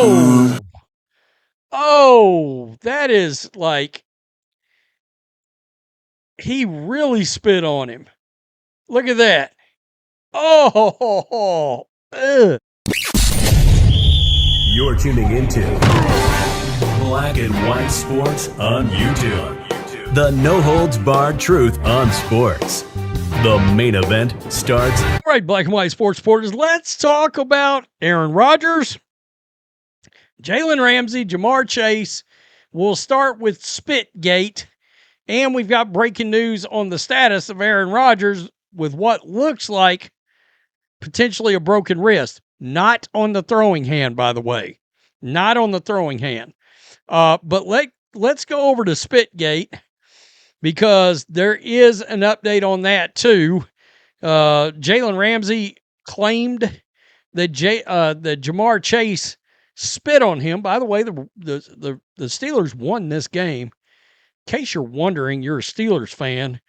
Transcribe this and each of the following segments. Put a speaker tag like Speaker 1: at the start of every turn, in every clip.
Speaker 1: Oh, oh, that is like he really spit on him. Look at that. Oh, ugh.
Speaker 2: You're tuning into Black and White Sports on YouTube. The no-holds-barred truth on sports. The main event starts.
Speaker 1: All right, Black and White Sports supporters, let's talk about Aaron Rodgers, Jalen Ramsey, Jamar Chase. We'll start with Spitgate, and we've got breaking news on the status of Aaron Rodgers with what looks like potentially a broken wrist. Not on the throwing hand, by the way. Not on the throwing hand. But let's go over to Spitgate because there is an update on that too. Jalen Ramsey claimed that that Jamar Chase spit on him. By the way, the Steelers won this game. In case you're wondering, you're a Steelers fan.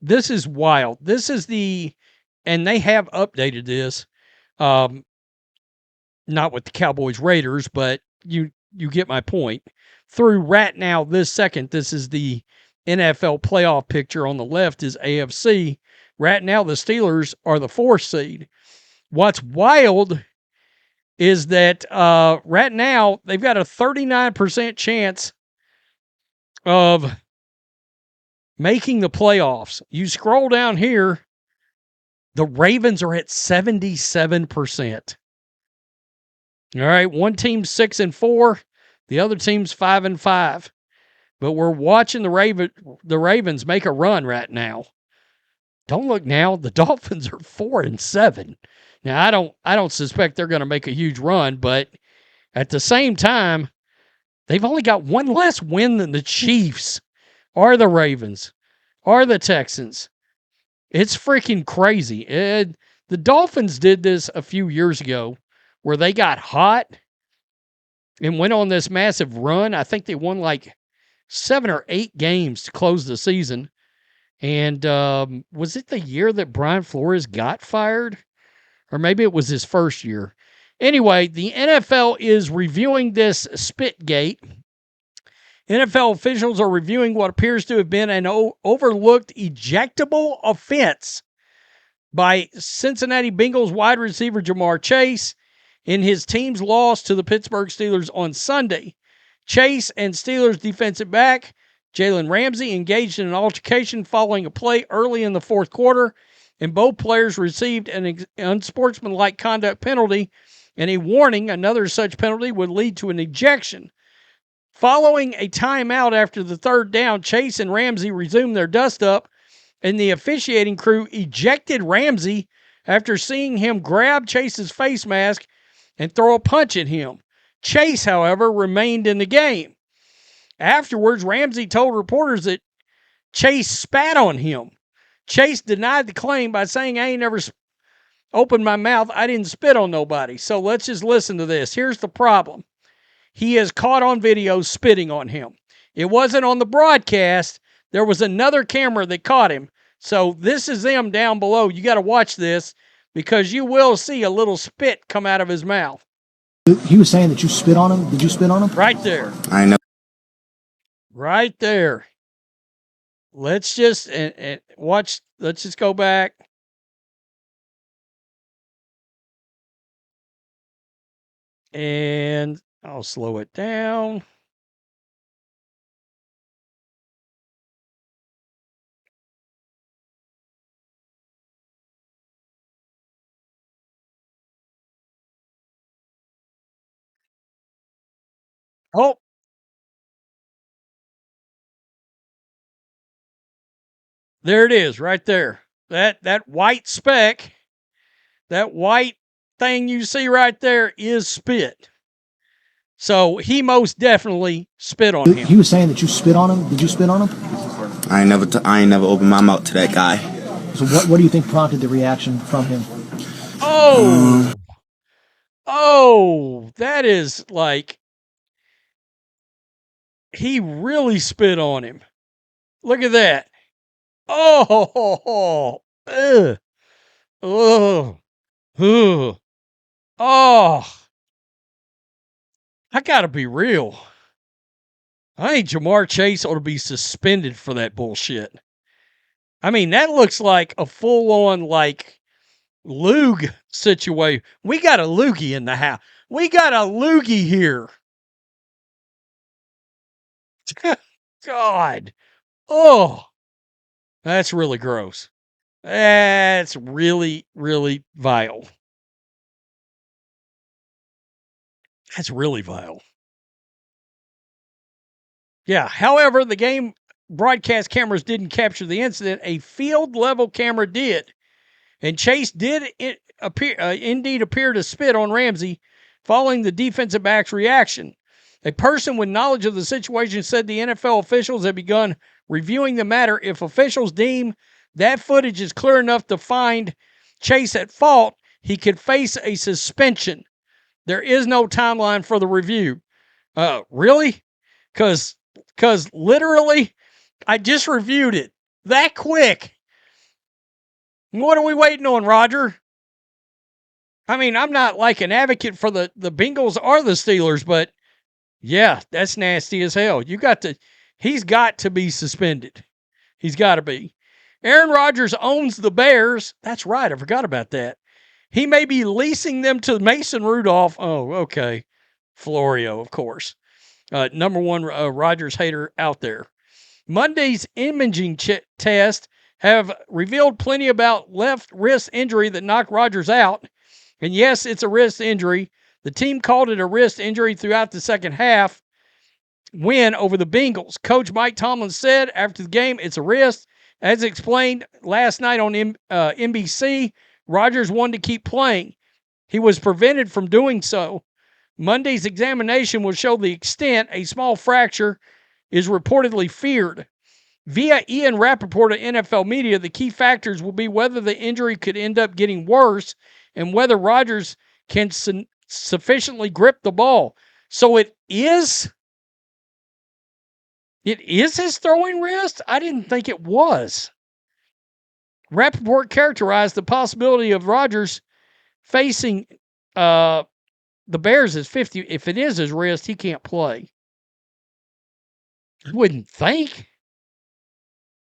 Speaker 1: This is wild. This is and they have updated this. Not with the Cowboys Raiders, but you get my point. Through right now, this second, this is the NFL playoff picture. On the left is AFC. Right now, the Steelers are the 4th seed. What's wild is that right now, they've got a 39% chance of making the playoffs. You scroll down here, the Ravens are at 77%. All right, one team's 6-4, the other team's 5-5. But we're watching the Ravens make a run right now. Don't look now, the Dolphins are 4-7. Now I don't suspect they're going to make a huge run, but at the same time, they've only got one less win than the Chiefs, or the Ravens, or the Texans. It's freaking crazy. The Dolphins did this a few years ago, where they got hot and went on this massive run. I think they won like 7 or 8 games to close the season. And was it the year that Brian Flores got fired? Or maybe it was his first year. Anyway, the NFL is reviewing this Spitgate. NFL officials are reviewing what appears to have been an overlooked ejectable offense by Cincinnati Bengals wide receiver Jamar Chase in his team's loss to the Pittsburgh Steelers on Sunday. Chase and Steelers defensive back Jalen Ramsey engaged in an altercation following a play early in the fourth quarter, and both players received an unsportsmanlike conduct penalty and a warning another such penalty would lead to an ejection. Following a timeout after the third down, Chase and Ramsey resumed their dust-up, and the officiating crew ejected Ramsey after seeing him grab Chase's face mask and throw a punch at him. Chase, however, remained in the game. Afterwards, Ramsey told reporters that Chase spat on him. Chase denied the claim by saying, "I ain't never opened my mouth. I didn't spit on nobody." So let's just listen to this. Here's the problem. He is caught on video spitting on him. It wasn't on the broadcast. There was another camera that caught him. So this is them down below. You got to watch this, because you will see a little spit come out of his mouth.
Speaker 3: He was saying that you spit on him. Did you spit on him?
Speaker 1: Right there.
Speaker 4: I know.
Speaker 1: Right there. Let's just watch. Let's just go back. And I'll slow it down. Oh. There it is, right there. That white speck, that white thing you see right there is spit. So he most definitely spit on him.
Speaker 3: He was saying that you spit on him. Did you spit on him?
Speaker 4: I ain't never opened my mouth to that guy.
Speaker 3: So what do you think prompted the reaction from him?
Speaker 1: Oh, that is like he really spit on him. Look at that. Oh, ugh. Oh, oh. I got to be real. I think Jamar Chase ought to be suspended for that bullshit. I mean, that looks like a full-on, like, loogie situation. We got a loogie in the house. We got a loogie here. God. Oh, that's really gross. That's really, really vile. That's really vile. Yeah. However, the game broadcast cameras didn't capture the incident. A field level camera did. And Chase did indeed appear to spit on Ramsey following the defensive back's reaction. A person with knowledge of the situation said the NFL officials have begun reviewing the matter. If officials deem that footage is clear enough to find Chase at fault, he could face a suspension. There is no timeline for the review. Really? Because literally, I just reviewed it that quick. What are we waiting on, Roger? I mean, I'm not like an advocate for the Bengals or the Steelers, but yeah, that's nasty as hell. He's got to be suspended. He's got to be. Aaron Rodgers owns the Bears. That's right. I forgot about that. He may be leasing them to Mason Rudolph. Oh, okay. Florio, of course. Number one Rodgers hater out there. Monday's imaging test have revealed plenty about left wrist injury that knocked Rodgers out. And yes, it's a wrist injury. The team called it a wrist injury throughout the second half win over the Bengals. Coach Mike Tomlin said after the game, it's a wrist. As explained last night on NBC, Rodgers wanted to keep playing. He was prevented from doing so. Monday's examination will show the extent. A small fracture is reportedly feared. Via Ian Rappaport of NFL Media, the key factors will be whether the injury could end up getting worse and whether Rodgers can sufficiently grip the ball. So it is his throwing wrist? I didn't think it was. Rappaport characterized the possibility of Rodgers facing the Bears as 50. If it is his wrist, he can't play. I wouldn't think.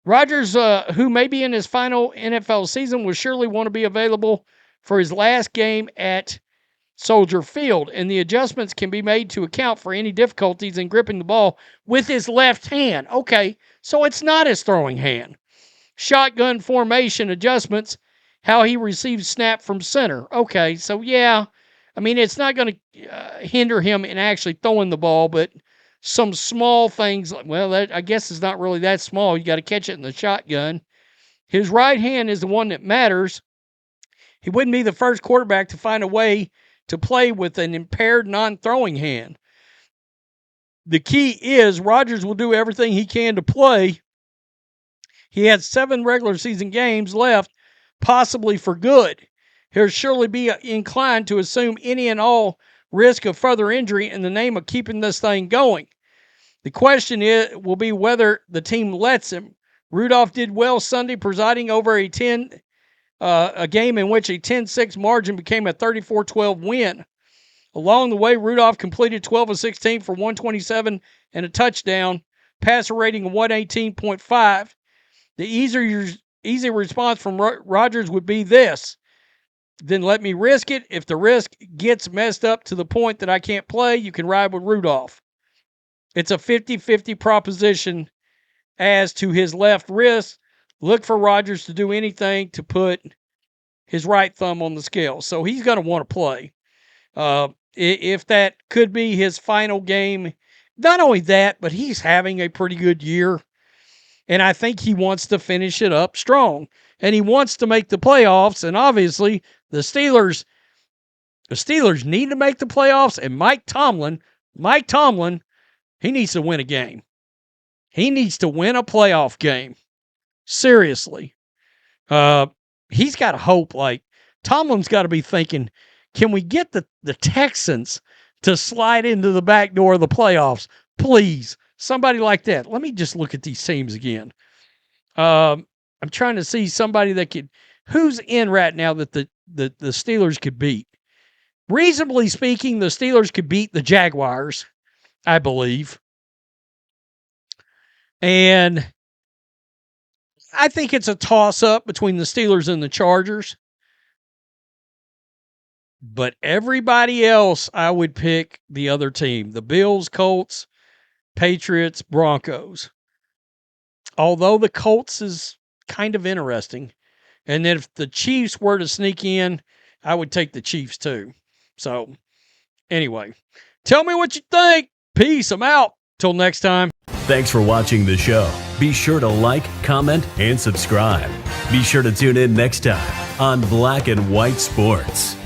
Speaker 1: Rodgers, who may be in his final NFL season, will surely want to be available for his last game at Soldier Field, and the adjustments can be made to account for any difficulties in gripping the ball with his left hand. Okay, so it's not his throwing hand. Shotgun formation adjustments, how he receives snap from center. Okay, so yeah, I mean, it's not going to hinder him in actually throwing the ball, but some small things, well, that, I guess it's not really that small. You got to catch it in the shotgun. His right hand is the one that matters. He wouldn't be the first quarterback to find a way to play with an impaired non-throwing hand. The key is Rodgers will do everything he can to play. He has 7 regular season games left, possibly for good. He'll surely be inclined to assume any and all risk of further injury in the name of keeping this thing going. The question will be whether the team lets him. Rudolph did well Sunday, presiding over a game in which a 10-6 margin became a 34-12 win. Along the way, Rudolph completed 12 of 16 for 127 and a touchdown, passer rating of 118.5. The easy response from Rodgers would be this: then let me risk it. If the risk gets messed up to the point that I can't play, you can ride with Rudolph. It's a 50-50 proposition as to his left wrist. Look for Rodgers to do anything to put his right thumb on the scale. So he's going to want to play. If that could be his final game, not only that, but he's having a pretty good year. And I think he wants to finish it up strong. And he wants to make the playoffs. And obviously, the Steelers need to make the playoffs. And Mike Tomlin, he needs to win a game. He needs to win a playoff game. Seriously. He's got to hope. Like, Tomlin's got to be thinking, can we get the Texans to slide into the back door of the playoffs? Please. Somebody like that. Let me just look at these teams again. I'm trying to see somebody that could, who's in right now that the Steelers could beat. reasonably speaking, the Steelers could beat the Jaguars, I believe. And I think it's a toss-up between the Steelers and the Chargers. But everybody else, I would pick the other team. The Bills, Colts, Patriots, Broncos. Although the Colts is kind of interesting. And then if the Chiefs were to sneak in, I would take the Chiefs too. So, anyway, tell me what you think. Peace. I'm out. Till next time.
Speaker 2: Thanks for watching the show. Be sure to like, comment, and subscribe. Be sure to tune in next time on Black and White Sports.